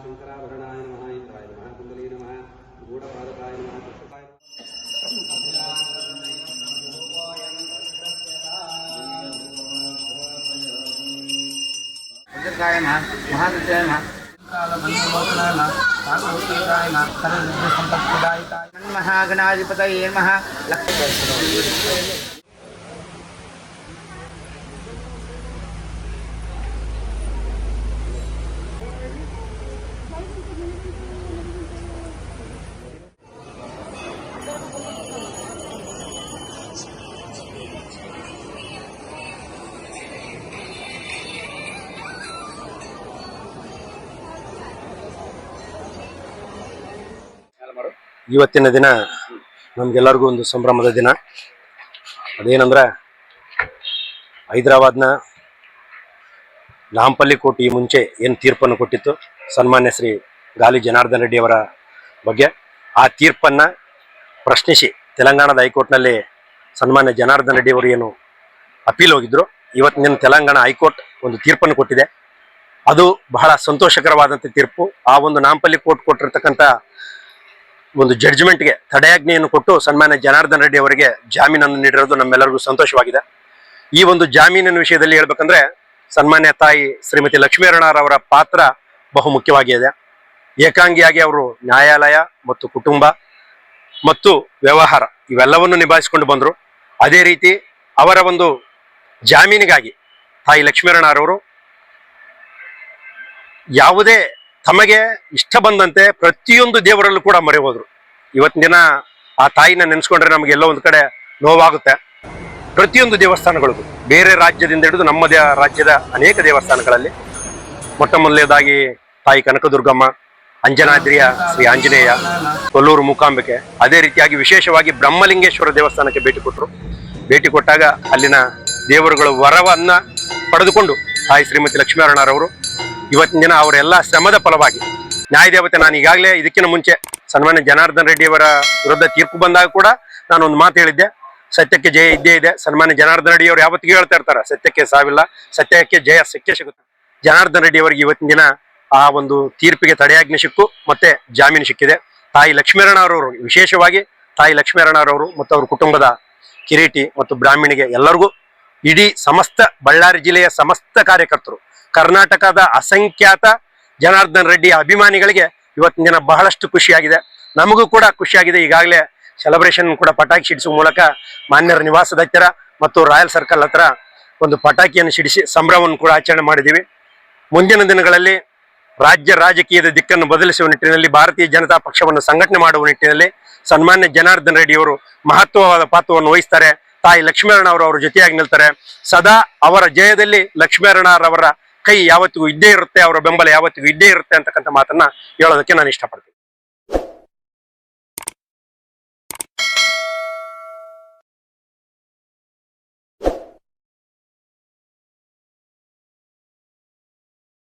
शंकराभरणाय नमः इंद्राय नमः कुंडली नमः गूढ़पादकाय नमः महागणाधिपतये नमः। ಇವತ್ತಿನ ದಿನ ನಮ್ಗೆಲ್ಲರಿಗೂ ಒಂದು ಸಂಭ್ರಮದ ದಿನ. ಅದೇನಂದ್ರೆ ಹೈದರಾಬಾದ್ನ ನಾಂಪಲ್ಲಿ ಕೋರ್ಟ್ ಈ ಮುಂಚೆ ಏನು ತೀರ್ಪನ್ನು ಕೊಟ್ಟಿತ್ತು ಸನ್ಮಾನ್ಯ ಶ್ರೀ ಗಾಲಿ ಜನಾರ್ದನ್ ರೆಡ್ಡಿ ಅವರ ಬಗ್ಗೆ, ಆ ತೀರ್ಪನ್ನು ಪ್ರಶ್ನಿಸಿ ತೆಲಂಗಾಣದ ಹೈಕೋರ್ಟ್ನಲ್ಲಿ ಸನ್ಮಾನ್ಯ ಜನಾರ್ದನ್ ರೆಡ್ಡಿ ಅವರು ಏನು ಅಪೀಲ್ ಹೋಗಿದ್ರು, ಇವತ್ತಿನ ತೆಲಂಗಾಣ ಹೈಕೋರ್ಟ್ ಒಂದು ತೀರ್ಪನ್ನು ಕೊಟ್ಟಿದೆ. ಅದು ಬಹಳ ಸಂತೋಷಕರವಾದಂಥ ತೀರ್ಪು. ಆ ಒಂದು ನಾಂಪಲ್ಲಿ ಕೋರ್ಟ್ ಕೊಟ್ಟಿರ್ತಕ್ಕಂಥ ಒಂದು ಜಡ್ಜ್ಮೆಂಟ್ಗೆ ತಡೆಯಾಜ್ಞೆಯನ್ನು ಕೊಟ್ಟು ಸನ್ಮಾನ್ಯ ಜನಾರ್ದನ್ ರೆಡ್ಡಿ ಅವರಿಗೆ ಜಾಮೀನನ್ನು ನೀಡಿರೋದು ನಮ್ಮೆಲ್ಲರಿಗೂ ಸಂತೋಷವಾಗಿದೆ. ಈ ಒಂದು ಜಾಮೀನಿನ ವಿಷಯದಲ್ಲಿ ಹೇಳ್ಬೇಕಂದ್ರೆ ಸನ್ಮಾನ್ಯ ತಾಯಿ ಶ್ರೀಮತಿ ಲಕ್ಷ್ಮೀನಾರಾಯಣರವರ ಪಾತ್ರ ಬಹು ಮುಖ್ಯವಾಗಿದೆ. ಏಕಾಂಗಿಯಾಗಿ ಅವರು ನ್ಯಾಯಾಲಯ ಮತ್ತು ಕುಟುಂಬ ಮತ್ತು ವ್ಯವಹಾರ ಇವೆಲ್ಲವನ್ನು ನಿಭಾಯಿಸಿಕೊಂಡು ಬಂದರು. ಅದೇ ರೀತಿ ಅವರ ಒಂದು ಜಾಮೀನಿಗಾಗಿ ತಾಯಿ ಲಕ್ಷ್ಮೀನಾರಾಯಣರವರು ಯಾವುದೇ ತಮಗೆ ಇಷ್ಟ ಬಂದಂತೆ ಪ್ರತಿಯೊಂದು ದೇವರಲ್ಲೂ ಕೂಡ ಮೊರೆ ಹೋದ್ರು. ಇವತ್ತಿನ ದಿನ ಆ ತಾಯಿನ ನೆನೆಸ್ಕೊಂಡ್ರೆ ನಮಗೆ ಎಲ್ಲೋ ಒಂದು ಕಡೆ ನೋವಾಗುತ್ತೆ. ಪ್ರತಿಯೊಂದು ದೇವಸ್ಥಾನಗಳಿಗೂ ಬೇರೆ ರಾಜ್ಯದಿಂದ ಹಿಡಿದು ನಮ್ಮ ರಾಜ್ಯದ ಅನೇಕ ದೇವಸ್ಥಾನಗಳಲ್ಲಿ ಮೊಟ್ಟ ಮೊದಲನೇದಾಗಿ ತಾಯಿ ಕನಕದುರ್ಗಮ್ಮ, ಅಂಜನಾದ್ರಿಯ ಶ್ರೀ ಆಂಜನೇಯ, ಕೊಲ್ಲೂರು ಮೂಕಾಂಬಿಕೆ, ಅದೇ ರೀತಿಯಾಗಿ ವಿಶೇಷವಾಗಿ ಬ್ರಹ್ಮಲಿಂಗೇಶ್ವರ ದೇವಸ್ಥಾನಕ್ಕೆ ಭೇಟಿ ಕೊಟ್ಟರು. ಭೇಟಿ ಕೊಟ್ಟಾಗ ಅಲ್ಲಿನ ದೇವರುಗಳ ವರವನ್ನ ಪಡೆದುಕೊಂಡು ತಾಯಿ ಶ್ರೀಮತಿ ಲಕ್ಷ್ಮೀನಾರಾಯಣರವರು ಇವತ್ತಿನ ದಿನ ಅವರೆಲ್ಲ ಶ್ರಮದ ಫಲವಾಗಿ ನ್ಯಾಯದೇವತೆ, ನಾನು ಈಗಾಗಲೇ ಇದಕ್ಕಿಂತ ಮುಂಚೆ ಸನ್ಮಾನ್ಯ ಜನಾರ್ದನ್ ರೆಡ್ಡಿ ಅವರ ವಿರುದ್ಧ ತೀರ್ಪು ಬಂದಾಗ ಕೂಡ ನಾನು ಒಂದು ಮಾತು ಹೇಳಿದ್ದೆ, ಸತ್ಯಕ್ಕೆ ಜಯ ಇದ್ದೇ ಇದೆ. ಸನ್ಮಾನ್ಯ ಜನಾರ್ದನ್ ರೆಡ್ಡಿ ಅವರು ಯಾವತ್ತಿಗೂ ಹೇಳ್ತಾ ಇರ್ತಾರೆ, ಸತ್ಯಕ್ಕೆ ಸಾವಿಲ್ಲ, ಸತ್ಯಕ್ಕೆ ಜಯ ಸಿಕ್ಕೇ ಸಿಗುತ್ತೆ. ಜನಾರ್ದನ್ ರೆಡ್ಡಿ ಅವರಿಗೆ ಇವತ್ತಿನ ದಿನ ಆ ಒಂದು ತೀರ್ಪಿಗೆ ತಡೆಯಾಜ್ಞೆ ಸಿಕ್ಕು ಮತ್ತೆ ಜಾಮೀನು ಸಿಕ್ಕಿದೆ. ತಾಯಿ ಲಕ್ಷ್ಮೀನಾರಾಯಣರವರು, ವಿಶೇಷವಾಗಿ ತಾಯಿ ಲಕ್ಷ್ಮೀನಾರಾಯಣರವರು ಮತ್ತು ಅವ್ರ ಕುಟುಂಬದ ಕಿರೀಟಿ ಮತ್ತು ಬ್ರಾಹ್ಮಣಿಗೆ ಎಲ್ಲರಿಗೂ, ಇಡೀ ಸಮಸ್ತ ಬಳ್ಳಾರಿ ಜಿಲ್ಲೆಯ ಸಮಸ್ತ ಕಾರ್ಯಕರ್ತರು, ಕರ್ನಾಟಕದ ಅಸಂಖ್ಯಾತ ಜನಾರ್ದನ್ ರೆಡ್ಡಿ ಅಭಿಮಾನಿಗಳಿಗೆ ಇವತ್ತಿನ ದಿನ ಬಹಳಷ್ಟು ಖುಷಿಯಾಗಿದೆ. ನಮಗೂ ಕೂಡ ಖುಷಿಯಾಗಿದೆ. ಈಗಾಗಲೇ ಸೆಲೆಬ್ರೇಷನ್ ಕೂಡ ಪಟಾಕಿ ಸಿಡಿಸುವ ಮೂಲಕ ಮಾನ್ಯರ ನಿವಾಸದ ಹತ್ತಿರ ಮತ್ತು ರಾಯಲ್ ಸರ್ಕಲ್ ಹತ್ರ ಒಂದು ಪಟಾಕಿಯನ್ನು ಸಿಡಿಸಿ ಸಂಭ್ರಮವನ್ನು ಕೂಡ ಆಚರಣೆ ಮಾಡಿದ್ದೀವಿ. ಮುಂದಿನ ದಿನಗಳಲ್ಲಿ ರಾಜ್ಯ ರಾಜಕೀಯದ ದಿಕ್ಕನ್ನು ಬದಲಿಸುವ ನಿಟ್ಟಿನಲ್ಲಿ ಭಾರತೀಯ ಜನತಾ ಪಕ್ಷವನ್ನು ಸಂಘಟನೆ ಮಾಡುವ ನಿಟ್ಟಿನಲ್ಲಿ ಸನ್ಮಾನ್ಯ ಜನಾರ್ದನ್ ರೆಡ್ಡಿ ಅವರು ಮಹತ್ವವಾದ ಪಾತ್ರವನ್ನು ವಹಿಸ್ತಾರೆ. ತಾಯಿ ಲಕ್ಷ್ಮೀನಾರಾಯಣರವರು ಅವರ ಜೊತೆಯಾಗಿ ನಿಲ್ತಾರೆ. ಸದಾ ಅವರ ಜಯದಲ್ಲಿ ಲಕ್ಷ್ಮೀನಾರಾಯಣರವರ ಕೈ ಯಾವತ್ತಿಗೂ ಇದ್ದೇ ಇರುತ್ತೆ, ಅವರ ಬೆಂಬಲ ಯಾವತ್ತಿಗೂ ಇದ್ದೇ ಇರುತ್ತೆ ಅಂತಕ್ಕಂಥ ಮಾತನ್ನ ಹೇಳೋದಕ್ಕೆ ನಾನು ಇಷ್ಟಪಡ್ತೀನಿ.